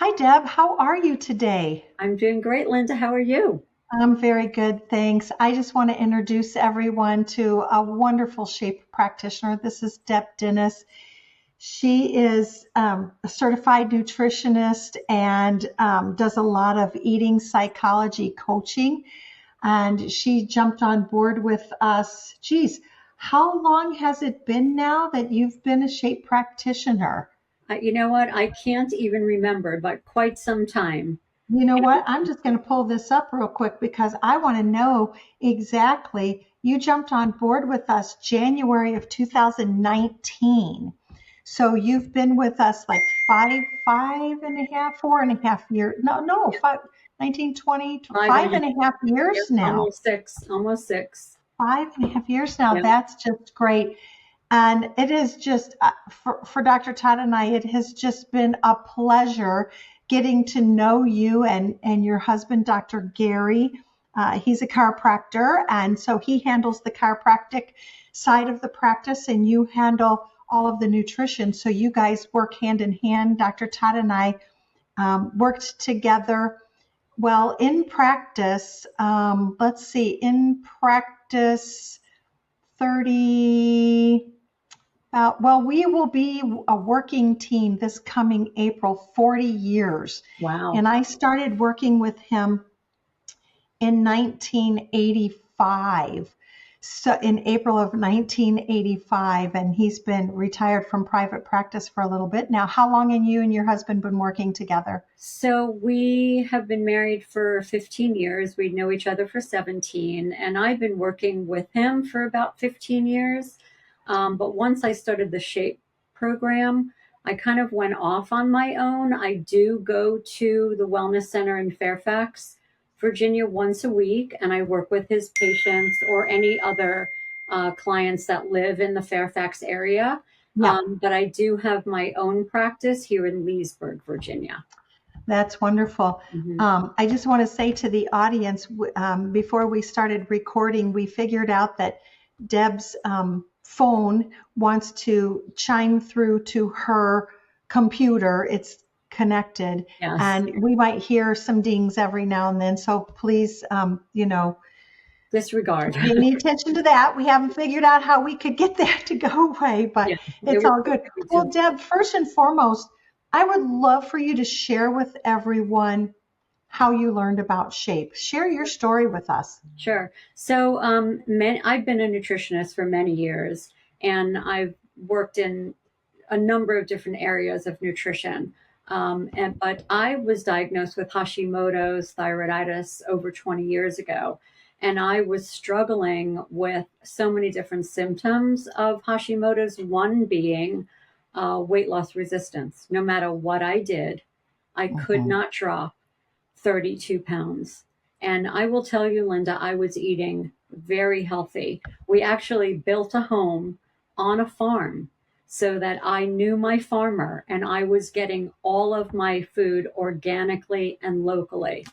Hi, Deb. How are you today? I'm doing great, Linda. How are you? I'm very good, thanks. I just want to introduce everyone to a wonderful shape practitioner. This is Deb Dennis. She is a certified nutritionist and does a lot of eating psychology coaching. And she jumped on board with us. Geez, how long has it been now that you've been a shape practitioner? You know what? I can't even remember, but quite some time. You know what? I'm just going to pull this up real quick because I want to know exactly. You jumped on board with us January of 2019. So you've been with us like five and a half, 4.5 years. No, five, 19, 20, Five and a five half. and a half Yep, years now. almost six. Almost six. 5.5 years now. Yeah. That's just great. And it is just, for Dr. Todd and I, it has just been a pleasure getting to know you and your husband, Dr. Gary. He's a chiropractor, and so he handles the chiropractic side of the practice, and you handle all of the nutrition. So you guys work hand in hand. Dr. Todd and I worked together. Well, in practice, let's see, in practice, 30, well, we will be a working team this coming April, 40 years. Wow. And I started working with him in 1985. So in April of 1985, and he's been retired from private practice for a little bit now. How long have you and your husband been working together? So we have been married for 15 years. We know each other for 17, and I've been working with him for about 15 years. But once I started the SHAPE program, I kind of went off on my own. I do go to the Wellness Center in Fairfax, Virginia, once a week, and I work with his patients or any other clients that live in the Fairfax area. Yeah. But I do have my own practice here in Leesburg, Virginia. That's wonderful. Mhm. I just want to say to the audience, before we started recording, we figured out that Deb's phone wants to chime through to her computer. It's connected, Yes, and we might hear some dings every now and then. So please, disregard. pay any attention to that. We haven't figured out how we could get that to go away, but Yeah, it it's was all good. Well, Deb, first and foremost, I would love for you to share with everyone how you learned about shape. Share your story with us. sure. So, I've been a nutritionist for many years, and I've worked in a number of different areas of nutrition. But I was diagnosed with Hashimoto's thyroiditis over 20 years ago, and I was struggling with so many different symptoms of Hashimoto's. One being weight loss resistance. No matter what I did, I could Mhm. not drop 32 pounds. And I will tell you, Linda, I was eating very healthy. We actually built a home on a farm so that I knew my farmer and I was getting all of my food organically and locally.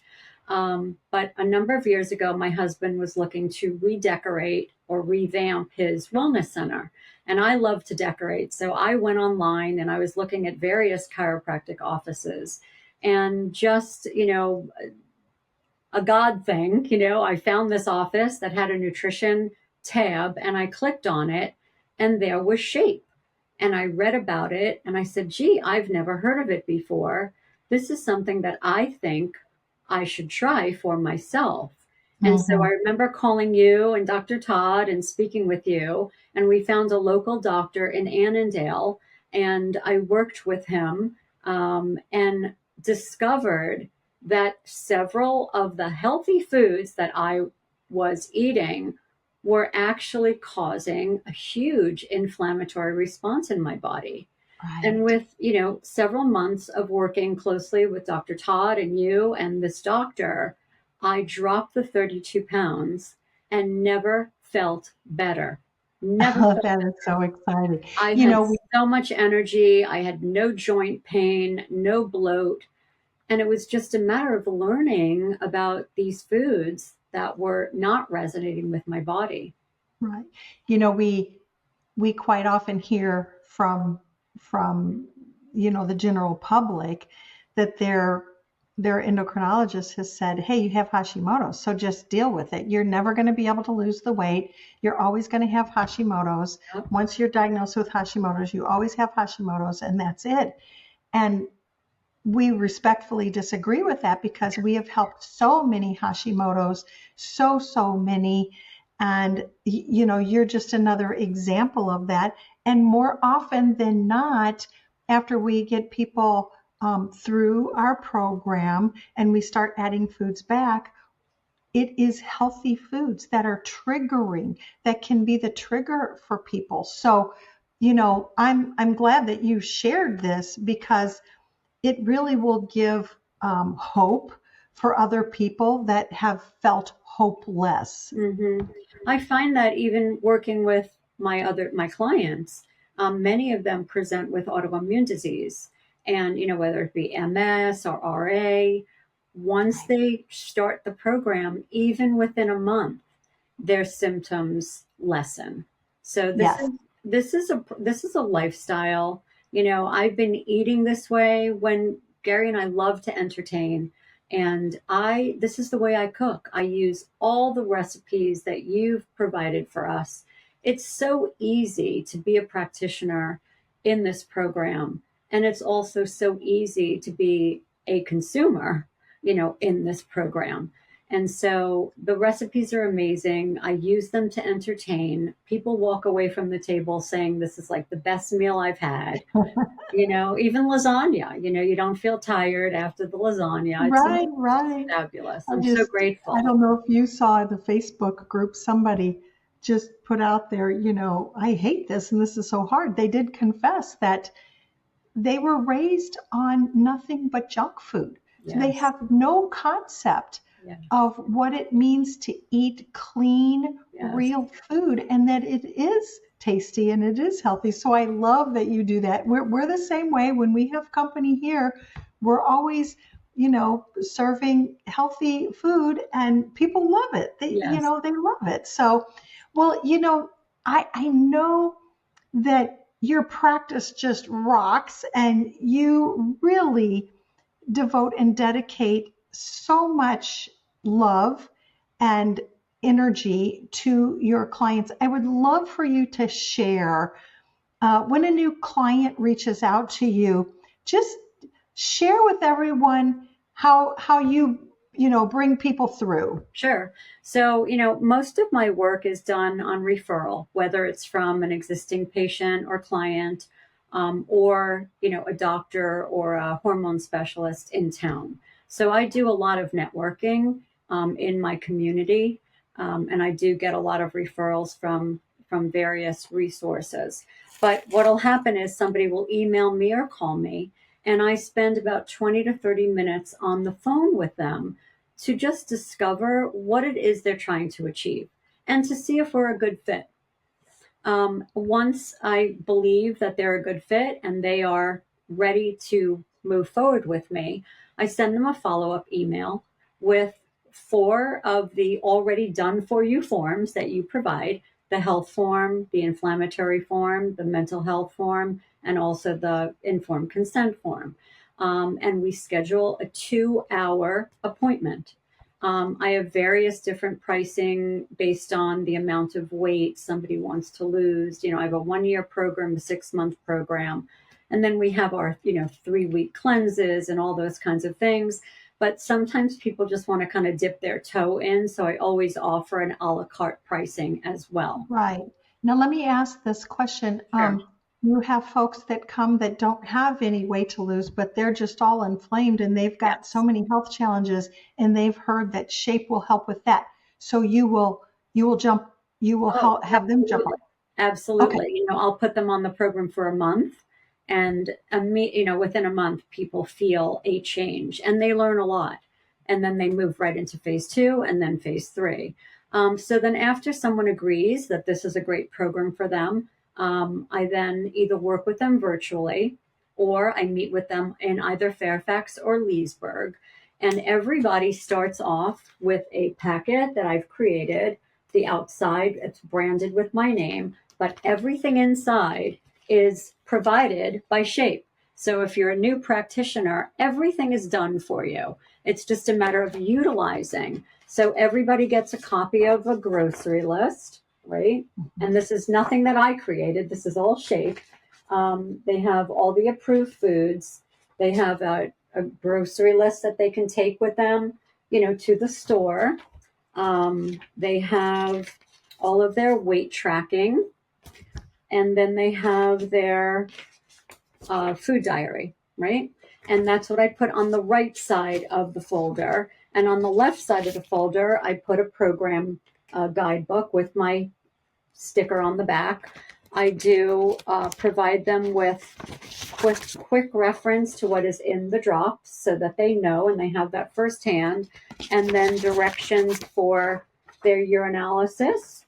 But a number of years ago, my husband was looking to redecorate or revamp his wellness center. And I love to decorate. So I went online and I was looking at various chiropractic offices. And just, a God thing, I found this office that had a nutrition tab and I clicked on it and there was Shape. And I read about it and I said, gee, I've never heard of it before. This is something that I think I should try for myself. And so I Mhm. remember calling you and Dr. Todd and speaking with you. And we found a local doctor in Annandale and I worked with him and discovered that several of the healthy foods that I was eating were actually causing a huge inflammatory response in my body. And Right. with, several months of working closely with Dr. Todd and you and this doctor, I dropped the 32 pounds and never felt better. Never Oh, felt that is better. so exciting. I You had know, we so much energy. I had no joint pain, no bloat. And it was just a matter of learning about these foods that were not resonating with my body. right. We quite often hear from the general public that their endocrinologist has said, hey, you have Hashimoto's, so just deal with it. You're never going to be able to lose the weight. You're always going to have Hashimoto's. Once you're diagnosed with Hashimoto's, you always have Hashimoto's, and that's it. And we respectfully disagree with that because we have helped so many Hashimoto's, so many. And, you're just another example of that. And more often than not, after we get people through our program and we start adding foods back, it is healthy foods that are triggering, that can be the trigger for people. So, I'm glad that you shared this because it really will give hope for other people that have felt hopeless. I find that even working with my clients, many of them present with autoimmune disease, and whether it be MS or RA, once they start the program, even within a month, their symptoms lessen. So Yes. this is a lifestyle. I've been eating this way. When Gary and I love to entertain, and this is the way I cook. I use all the recipes that you've provided for us. It's so easy to be a practitioner in this program, and it's also so easy to be a consumer, in this program. And so the recipes are amazing. I use them to entertain. People walk away from the table saying, this is like the best meal I've had. Even lasagna, you don't feel tired after the lasagna. Right. Fabulous. I I'm so just, I grateful. don't know if you saw the Facebook group, somebody just put out there, I hate this and this is so hard. They did confess that they were raised on nothing but junk food. So they Yes. have no concept Yeah. of what it means to eat clean, Yes. real food and that it is tasty and it is healthy. So I love that you do that. We're the same way. When we have company here, we're always, serving healthy food and people love it. Yes. They love it. So, well, I know that your practice just rocks and you really devote and dedicate so much love and energy to your clients. I would love for you to share when a new client reaches out to you, just share with everyone how you bring people through. Sure. So, most of my work is done on referral, whether it's from an existing patient or client, or, a doctor or a hormone specialist in town. So I do a lot of networking in my community, and I do get a lot of referrals from various resources. But what'll happen is somebody will email me or call me, and I spend about 20 to 30 minutes on the phone with them to just discover what it is they're trying to achieve and to see if we're a good fit. Once I believe that they're a good fit and they are ready to move forward with me, I send them a follow up email with 4 of the already done for you forms that you provide: the health form, the inflammatory form, the mental health form, and also the informed consent form. And we schedule a 2-hour appointment. I have various different pricing based on the amount of weight somebody wants to lose. I have a 1-year program, a 6-month program, and then we have our, 3-week cleanses and all those kinds of things. But sometimes people just want to kind of dip their toe in. So I always offer an a la carte pricing as well. Right. Now, let me ask this question. Sure. You have folks that come that don't have any weight to lose, but they're just all inflamed and they've got so Yes. many health challenges and they've heard that shape will help with that. So you will jump, you will Oh, have them jump on. Okay. absolutely. I'll put them on the program for a month, and within a month, people feel a change and they learn a lot, and then they move right into phase 2 and then phase 3. So then, after someone agrees that this is a great program for them, I then either work with them virtually or I meet with them in either Fairfax or Leesburg. And everybody starts off with a packet that I've created. The outside, it's branded with my name, but everything inside is provided by Shape. So if you're a new practitioner, everything is done for you. It's just a matter of utilizing. So everybody gets a copy of a grocery list, right? And this is nothing that I created. This is all Shake. They have all the approved foods. They have a grocery list that they can take with them, to the store. They have all of their weight tracking, and then they have their food diary, right? And that's what I put on the right side of the folder. And on the left side of the folder, I put a program guidebook with my sticker on the back. I do provide them with quick reference to what is in the drops so that they know and they have that firsthand, and then directions for their urinalysis,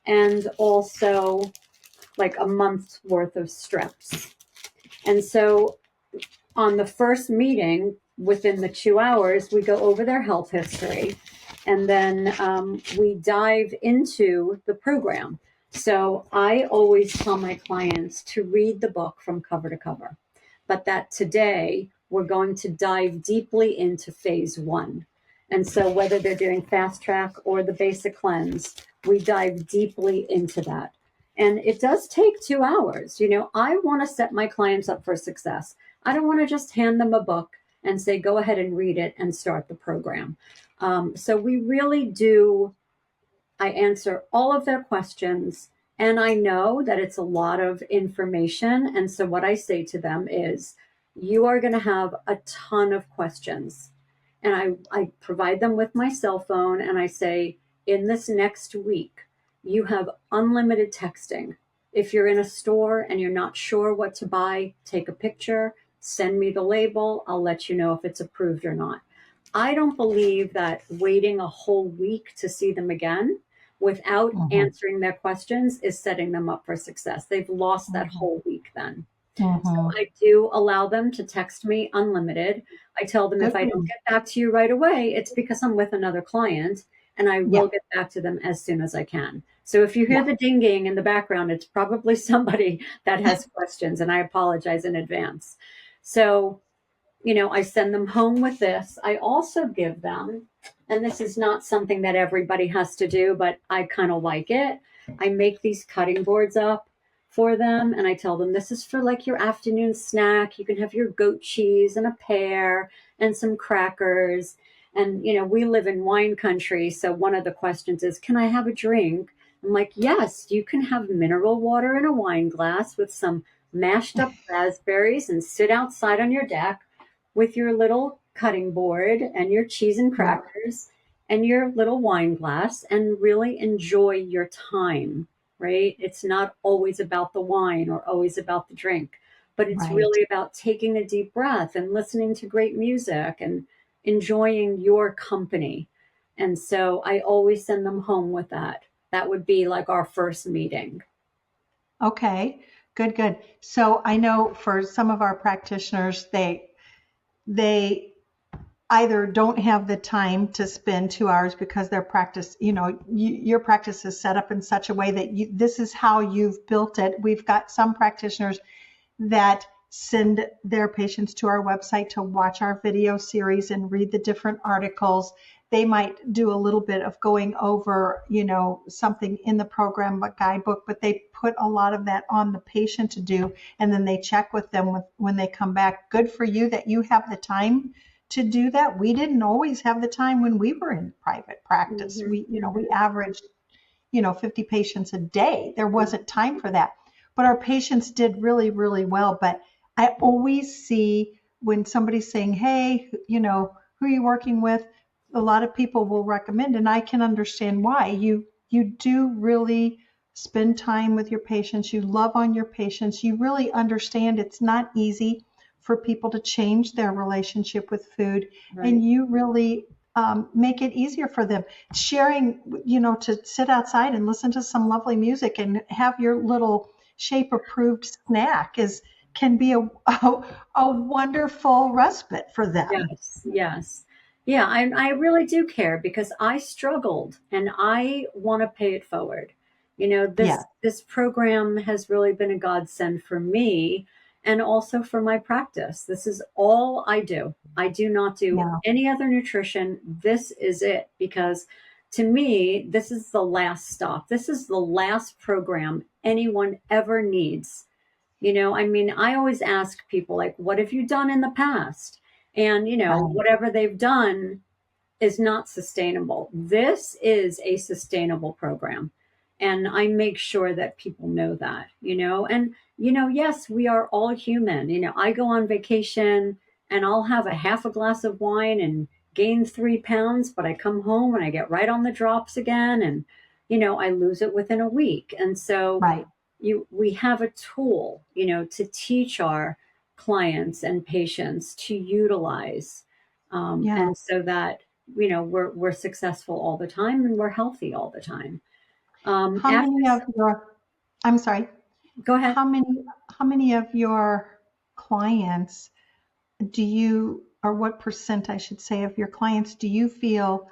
and also like a month's worth of strips. And so on the first meeting, within the 2 hours, we go over their health history, and then we dive into the program. So I always tell my clients to read the book from cover to cover, but that today we're going to dive deeply into phase 1. And so whether they're doing fast track or the basic cleanse, we dive deeply into that. And it does take 2 hours. I want to set my clients up for success. I don't want to just hand them a book and say, go ahead and read it and start the program. So we really do. I answer all of their questions, and I know that it's a lot of information. And so what I say to them is, you are going to have a ton of questions. And I provide them with my cell phone, and I say, in this next week, you have unlimited texting. If you're in a store and you're not sure what to buy, take a picture, send me the label. I'll let you know if it's approved or not. I don't believe that waiting a whole week to see them again without answering their questions is setting them up for success. They've lost that whole week then. So I do allow them to text me unlimited. I tell them if I don't get back to you right away, it's because I'm with another client, and I will get back to them as soon as I can. So if you hear the dinging in the background, it's probably somebody that has questions, and I apologize in advance. So, I send them home with this. I also give them, and this is not something that everybody has to do, but I kind of like it. I make these cutting boards up for them, and I tell them this is for like your afternoon snack. You can have your goat cheese and a pear and some crackers. And, we live in wine country. So one of the questions is, can I have a drink? I'm like, yes, you can have mineral water in a wine glass with some mashed up raspberries and sit outside on your deck with your little cutting board and your cheese and crackers and your little wine glass and really enjoy your time, right? It's not always about the wine or always about the drink, but it's really about taking a deep breath and listening to great music and enjoying your company. And so I always send them home with that. That would be like our first meeting. Okay, good. So I know for some of our practitioners, they either don't have the time to spend 2 hours because their practice, your practice is set up in such a way that this is how you've built it. We've got some practitioners that send their patients to our website to watch our video series and read the different articles. They might do a little bit of going over, something in the program, a guidebook, but they put a lot of that on the patient to do. And then they check with them when they come back. Good for you that you have the time to do that. We didn't always have the time when we were in private practice. We averaged, 50 patients a day. There wasn't time for that, but our patients did really, really well. But I always see when somebody's saying, hey, who are you working with? A lot of people will recommend, and I can understand why. You do really spend time with your patients. You love on your patients. You really understand it's not easy for people to change their relationship with food, and you really make it easier for them. Sharing, to sit outside and listen to some lovely music and have your little Shape approved snack can be a wonderful respite for them. Yes. Yeah, I really do care because I struggled and I want to pay it forward. This program has really been a godsend for me. and also for my practice. This is all I do. I do not do Yeah. any other nutrition. This is it, because to me, this is the last stop. This is the last program anyone ever needs. I mean, I always ask people, like, what have you done in the past? And, Right. whatever they've done is not sustainable. This is a sustainable program. And I make sure that people know that. And, yes, we are all human. I go on vacation and I'll have a half a glass of wine and gain 3 pounds, but I come home and I get right on the drops again. And, I lose it within a week. And so Right. we have a tool, to teach our clients and patients to utilize, Yeah. and so that we're successful all the time and we're healthy all the time. How After, many of your, I'm sorry, go ahead. how many, how many of your clients do you, or what percent, I should say, of your clients do you feel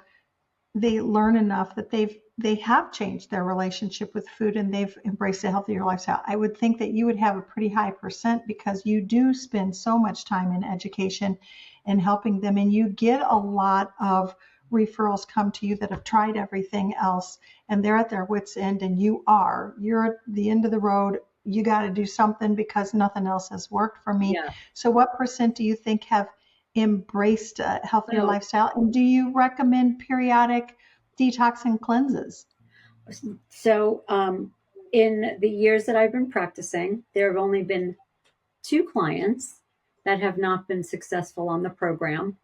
they learn enough that they have changed their relationship with food and they've embraced a healthier lifestyle? I would think that you would have a pretty high percent because you do spend so much time in education and helping them, and you get a lot of referrals come to you that have tried everything else and they're at their wits end, and you're at the end of the road. You got to do something because nothing else has worked for me. Yeah. So what percent do you think have embraced a healthier So, lifestyle? And do you recommend periodic detox and cleanses? so in the years that I've been practicing, there have only been two clients that have not been successful on the program,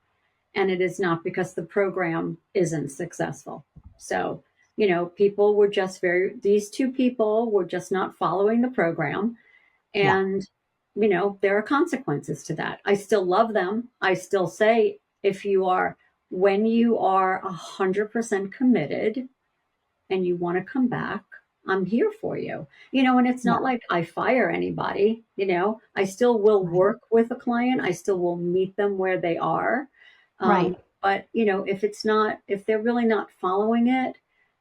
and it is not because the program isn't successful. So, these two people were just not following the program. Yeah, And, there are consequences to that. I still love them. I still say, when you are 100% committed and you want to come back, I'm here for you. And it's yeah, not like I fire anybody. I still will right, work with a client, I still will meet them where they are. right, But, if they're really not following it,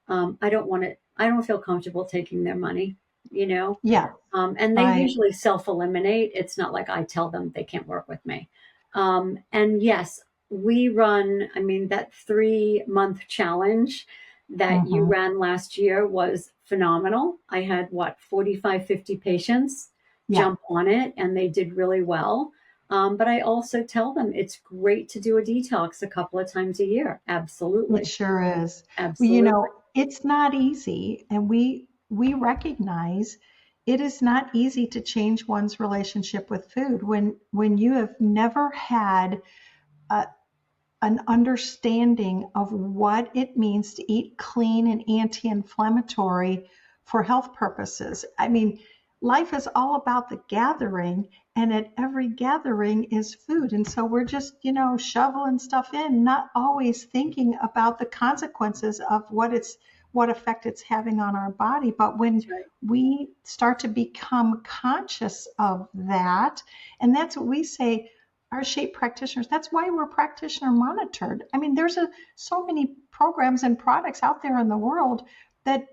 I don't feel comfortable taking their money, you know? yeah, And they right. usually self eliminate. It's not like I tell them they can't work with me. And yes, I mean, that 3 month challenge that you Hmm. ran last year was phenomenal. I had 45, 50 patients Yeah, jump on it and they did really well. But I also tell them it's great to do a detox a couple of times a year. it Absolutely. sure is. Well, Absolutely. it's not easy, and we recognize it is not easy to change one's relationship with food when you have never had a, an understanding of what it means to eat clean and anti-inflammatory for health purposes. I mean, life is all about the gathering, and at every gathering is food. And so we're just, shoveling stuff in, not always thinking about the consequences of what effect it's having on our body. But when That's right. we start to become conscious of that, and that's what we say, our shape practitioners, that's why we're practitioner monitored. I mean, there's so many programs and products out there in the world that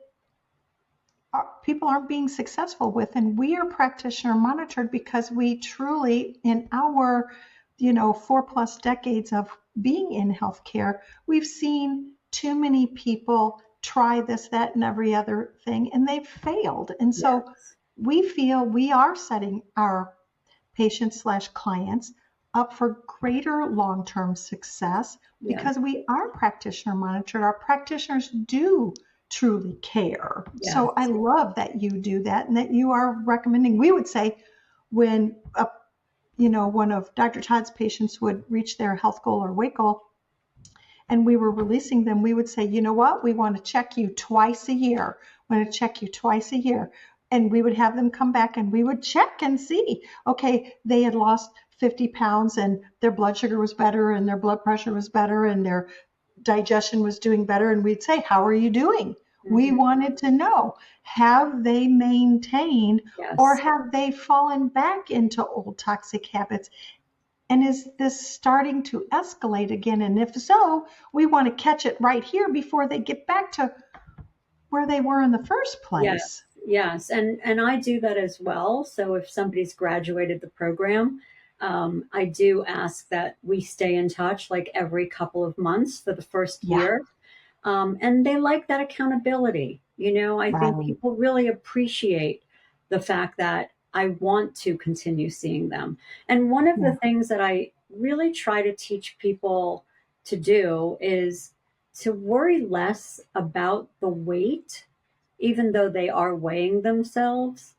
people aren't being successful with, and we are practitioner monitored because we truly, in our 4+ decades of being in healthcare, we've seen too many people try this, that, and every other thing, and they've failed. And so Yes. we feel we are setting our patients/clients up for greater long-term success Yeah. because we are practitioner monitored. Our practitioners do truly care. So I Yes. love that you do that and that you are recommending. We would say when one of Dr. Todd's patients would reach their health goal or weight goal, and we were releasing them, we would say, you know what, we want to check you twice a year. We want to check you twice a year. And we would have them come back and we would check and see, okay, they had lost 50 pounds and their blood sugar was better and their blood pressure was better and their digestion was doing better. And we'd say, how are you doing? We Hmm. wanted to know, have they maintained or Yes. have they fallen back into old toxic habits? And is this starting to escalate again? And if so, we want to catch it right here before they get back to where they were in the first Yes. place. Yes, and I do that as well. So if somebody's graduated the program, I do ask that we stay in touch like every couple of months for the first Yeah, year. And they like that accountability. I think right. people really appreciate the fact that I want to continue seeing them. And one of the Yeah, things that I really try to teach people to do is to worry less about the weight, even though they are weighing themselves,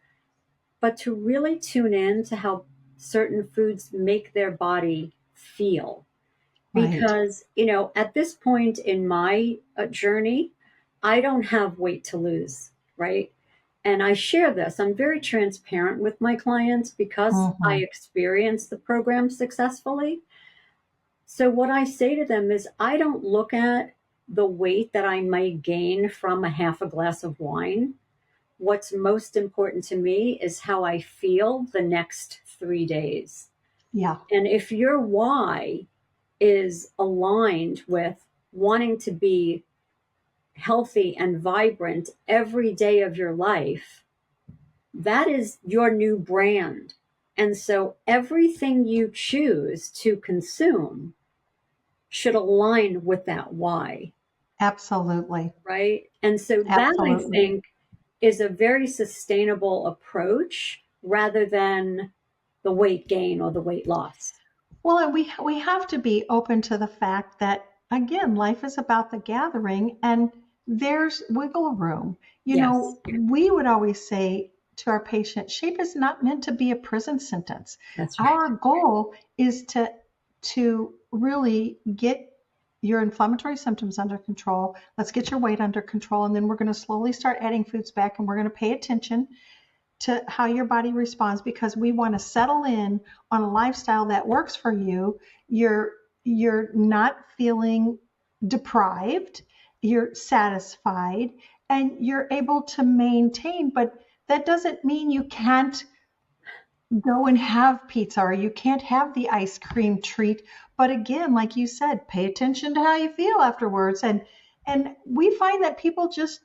but to really tune in to how certain foods make their body feel. right. Because, at this point in my journey, I don't have weight to lose, right? And I share this. I'm very transparent with my clients because I Hmm. experienced the program successfully. So, what I say to them is, I don't look at the weight that I might gain from a half a glass of wine. What's most important to me is how I feel the next 3 days. Yeah, And if your why is aligned with wanting to be healthy and vibrant every day of your life, that is your new brand. And so everything you choose to consume should align with that why, absolutely. right? And so that, I Absolutely. think, is a very sustainable approach rather than the weight gain or the weight loss. Well, and we have to be open to the fact that again, life is about the gathering and there's wiggle room. Yes, We would always say to our patient, shape is not meant to be a prison sentence. that's right. Our goal is to really get your inflammatory symptoms under control. Let's get your weight under control, and then we're going to slowly start adding foods back, and we're going to pay attention to how your body responds because we want to settle in on a lifestyle that works for you. You're not feeling deprived, you're satisfied, and you're able to maintain, but that doesn't mean you can't go and have pizza or you can't have the ice cream treat. But again, like you said, pay attention to how you feel afterwards. And we find that people just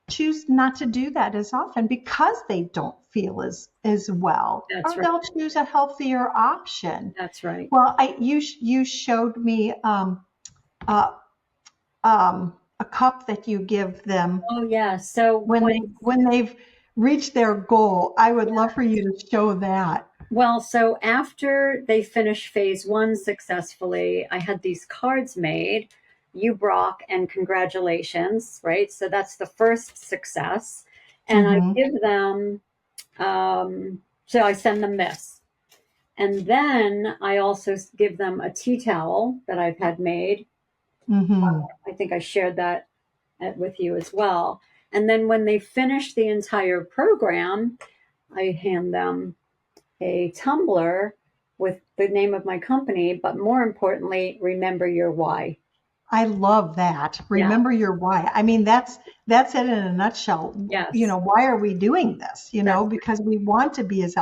choose not to do that as often because they don't feel as well, That's or right. they'll choose a healthier option. That's right. Well, you showed me uh, a cup that you give them Oh, yeah. So when when they've reached their goal. I would love for you to show that. Well, so after they finished phase one successfully, I had these cards made, you Brock and congratulations, right? So that's the first success. And I Mm-hmm. give them, so I send them this. And then I also give them a tea towel that I've had made. Mm-hmm. I think I shared that with you as well. And then when they finish the entire program, I hand them a tumbler with the name of my company, but more importantly, remember your why. I love that. Yeah. Remember your why. I mean, that's it in a nutshell. Yes. Why are we doing this? That's Because we want to be as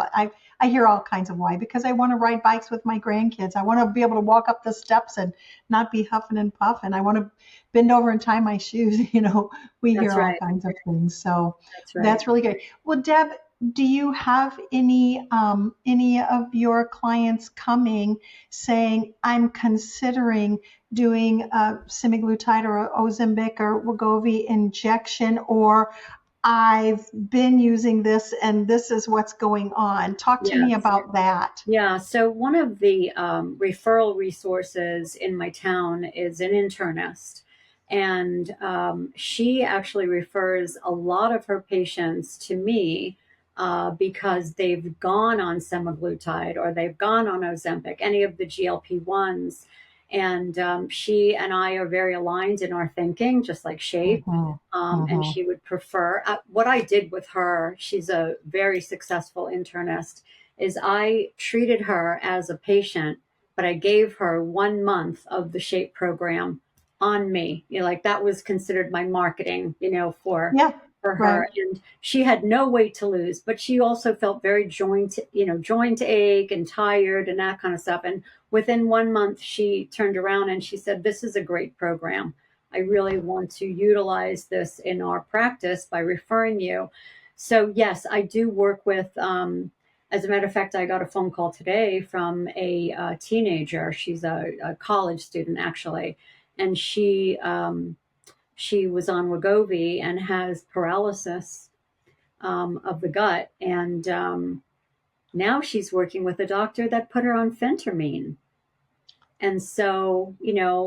I hear all kinds of why. Because I want to ride bikes with my grandkids. I want to be able to walk up the steps and not be huffing and puffing. I want to bend over and tie my shoes. We hear that's all right. kinds of things. So That's right. that's really good. Well, Deb, do you have any of your clients coming saying, I'm considering doing a semaglutide or a Ozempic or Wegovy injection, or I've been using this and this is what's going on. Talk to me Yes. about that. Yeah. So one of the referral resources in my town is an internist. And she actually refers a lot of her patients to me because they've gone on semaglutide or they've gone on Ozempic, any of the GLP-1s. And she and I are very aligned in our thinking, just like Shape. Hmm. And Hmm. she would prefer what I did with her. She's a very successful internist. Is I treated her as a patient, but I gave her 1 month of the Shape program on me. Like that was considered my marketing, Yeah, for right. her. And she had no weight to lose, but she also felt very joint ache and tired and that kind of stuff. And within 1 month, she turned around and she said, "This is a great program. I really want to utilize this in our practice by referring you." So yes, I do work with. As a matter of fact, I got a phone call today from a teenager. She's a college student actually, and she was on Wegovy and has paralysis of the gut, and now she's working with a doctor that put her on phentermine. And so,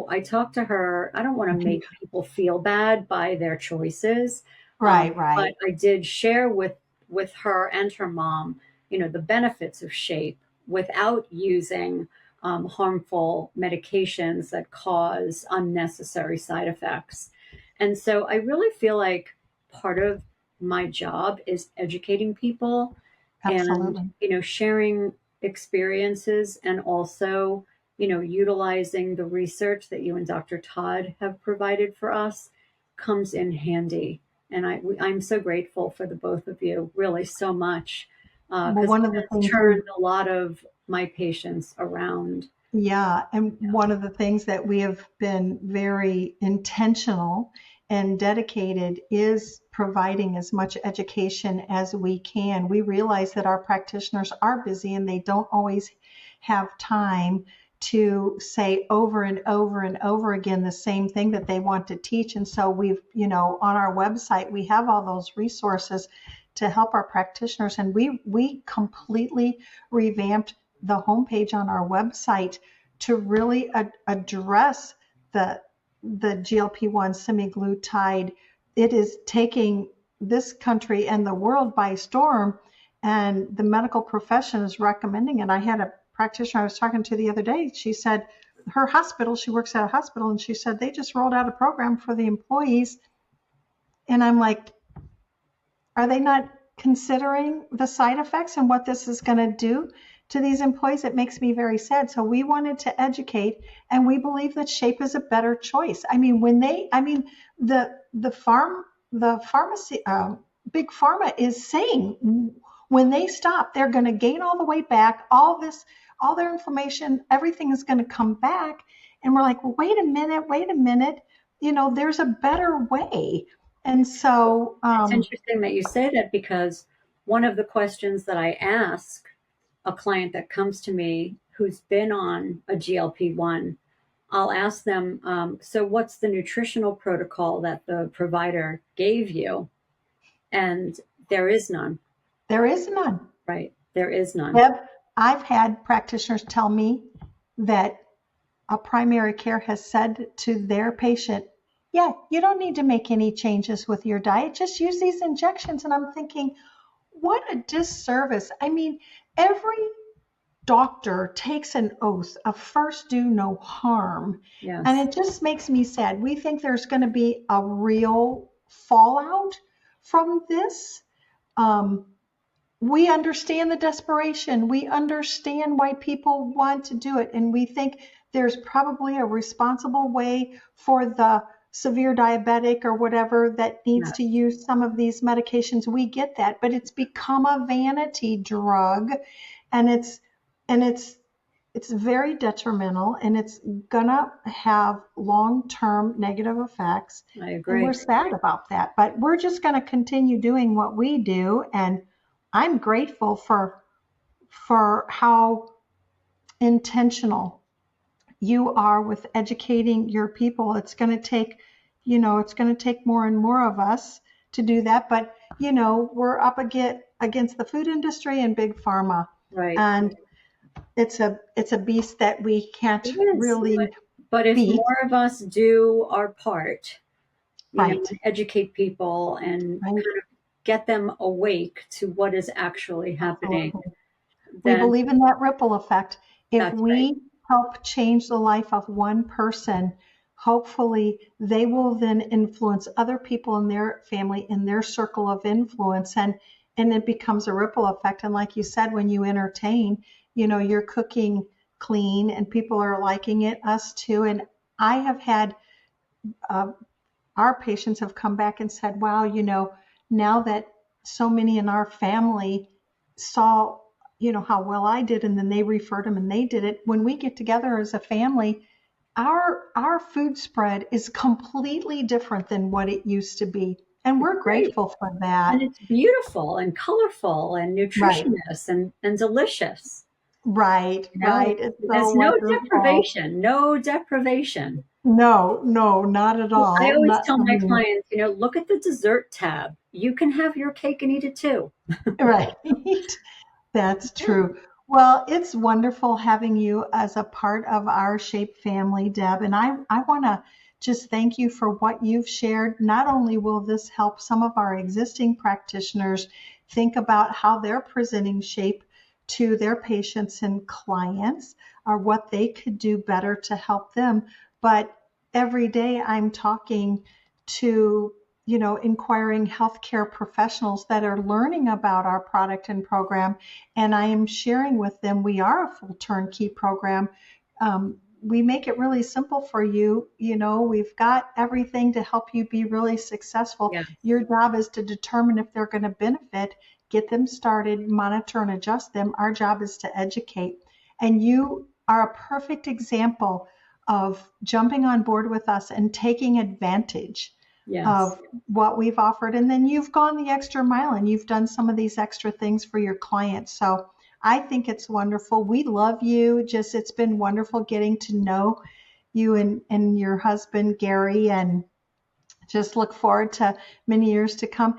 I talked to her. I don't want to make people feel bad by their choices, Right, right. but I did share with her and her mom, the benefits of Shape without using harmful medications that cause unnecessary side effects. And so, I really feel like part of my job is educating people and Absolutely. sharing experiences, and also utilizing the research that you and Dr. Todd have provided for us comes in handy. And I'm so grateful for the both of you, really so much, Well, because one it of the has things we turned a lot of my patients around. Yeah, and one of the things that we have been very intentional and dedicated is providing as much education as we can. We realize that our practitioners are busy and they don't always have time to say over and over and over again the same thing that they want to teach. And so on our website, we have all those resources to help our practitioners. And we completely revamped the homepage on our website to really address the GLP-1 semaglutide. It is taking this country and the world by storm, and the medical profession is recommending it. I had a practitioner I was talking to the other day. She said her hospital, she works at a hospital, and she said they just rolled out a program for the employees. And I'm like, are they not considering the side effects and what this is going to do to these employees? It makes me very sad. So we wanted to educate, and we believe that Shape is a better choice. I mean, the pharmacy, big pharma is saying when they stop, they're going to gain all the way back. All their inflammation, everything is going to come back. And we're like, well, wait a minute. There's a better way. And so, It's interesting that you say that, because one of the questions that I ask a client that comes to me who's been on a GLP-1, I'll ask them, so what's the nutritional protocol that the provider gave you? And there is none, there is none. right? There is none. Deb, I've had practitioners tell me that a primary care has said to their patient, yeah, you don't need to make any changes with your diet. Just use these injections. And I'm thinking, what a disservice. I mean, every doctor takes an oath of first do no harm. Yes. And it just makes me sad. We think there's going to be a real fallout from this. We understand the desperation. We understand why people want to do it. And we think there's probably a responsible way for the severe diabetic or whatever that needs to use some of these medications. We get that, but it's become a vanity drug, and it's very detrimental, and it's gonna have long-term negative effects. I And agree. we're sad about that, but we're just gonna continue doing what we do. And I'm grateful for how intentional you are with educating your people. It's going to take more and more of us to do that. But we're up against the food industry and big pharma, Right. and it's a beast that we can't It is, really but if beat. more of us do our part, Right. educate people and Right. kind of get them awake to what is actually happening, We then believe in that ripple effect. If that's right. we help change the life of one person, hopefully they will then influence other people in their family, in their circle of influence, and it becomes a ripple effect. And like you said, when you entertain, you're cooking clean and people are liking it, us too. And I have had our patients have come back and said, wow, now that so many in our family saw, how well I did, and then they referred them and they did it. When we get together as a family, our food spread is completely different than what it used to be. And It's we're great. grateful for And that. it's beautiful and colorful and Right, nutritious and delicious. right, You know, right. It's so there's no wonderful. deprivation, no deprivation. No, no, not at I all. always Not, tell I my mean, clients, look at the dessert tab. You can have your cake and eat it too. right. That's Yeah. true. Well, it's wonderful having you as a part of our Shape family, Deb. And I want to just thank you for what you've shared. Not only will this help some of our existing practitioners think about how they're presenting Shape to their patients and clients, or what they could do better to help them, but every day I'm talking to inquiring healthcare professionals that are learning about our product and program, and I am sharing with them we are a full turnkey program. We make it really simple for you. We've got everything to help you be really successful. Yeah. Your job is to determine if they're going to benefit, get them started, monitor and adjust them. Our job is to educate. And you are a perfect example of jumping on board with us and taking advantage Yes. of what we've offered. And then you've gone the extra mile and you've done some of these extra things for your clients. So I think it's wonderful. We love you. Just, it's been wonderful getting to know you and your husband, Gary, and just look forward to many years to come.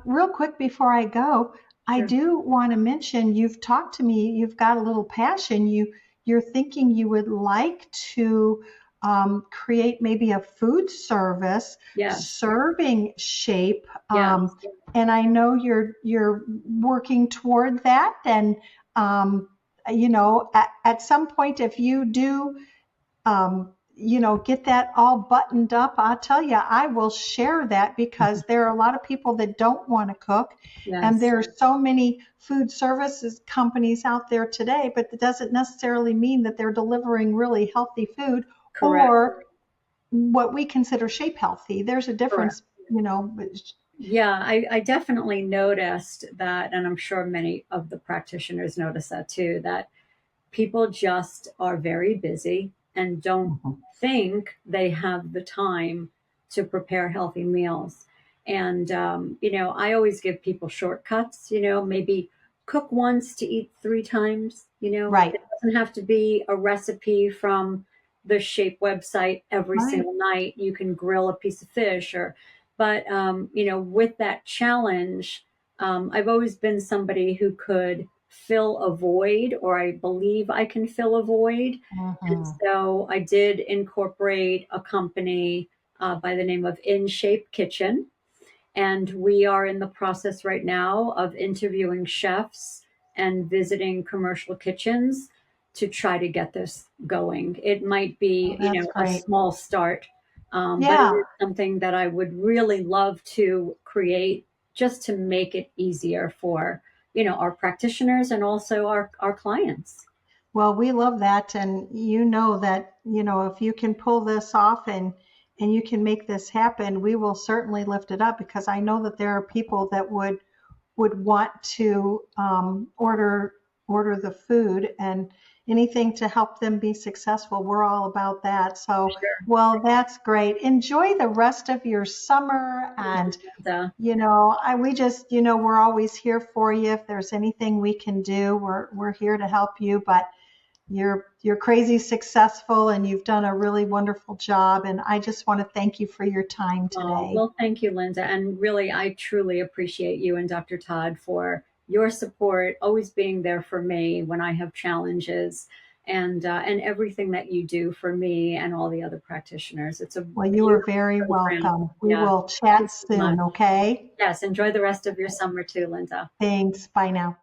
Real quick before I go, I Sure. do want to mention you've talked to me. You've got a little passion. You're thinking you would like to create maybe a food service Yes. serving Shape. Yes. And I know you're working toward that. And at some point, if you do get that all buttoned up, I'll tell you, I will share that because there are a lot of people that don't want to cook. And Yes. there are so many food services companies out there today, but that doesn't necessarily mean that they're delivering really healthy food Correct. or what we consider shape healthy. There's a Correct. difference, Yeah, I definitely noticed that, and I'm sure many of the practitioners notice that too, that people just are very busy and don't think they have the time to prepare healthy meals. And, I always give people shortcuts, maybe cook once to eat three times. right, It doesn't have to be a recipe from the Shape website every right. single night. You can grill a piece of fish but, with that challenge, I've always been somebody who could fill a void, or I believe I can fill a void. And Mhm. so I did incorporate a company by the name of In Shape Kitchen. And we are in the process right now of interviewing chefs and visiting commercial kitchens to try to get this going. It might Oh, be, that's a great. small start, but it Yeah. is something that I would really love to create just to make it easier for, our practitioners and also our clients. Well, we love that, and you know that, if you can pull this off and you can make this happen, we will certainly lift it up because I know that there are people that would want to order the food and anything to help them be successful. We're all about that. So, Sure. well, that's great. Enjoy the rest of your summer, and And, we just, we're always here for you. If there's anything we can do, we're here to help you. But you're crazy successful and you've done a really wonderful job. And I just want to thank you for your time Oh, today. well, thank you, Linda. And really, I truly appreciate you and Dr. Todd for your support, always being there for me when I have challenges, and everything that you do for me and all the other practitioners. It's a Well, you are beautiful very program. welcome. We Yeah. will Thank you chat so much. soon, okay? Yes. Enjoy the rest of your summer too, Linda. Thanks. Bye now.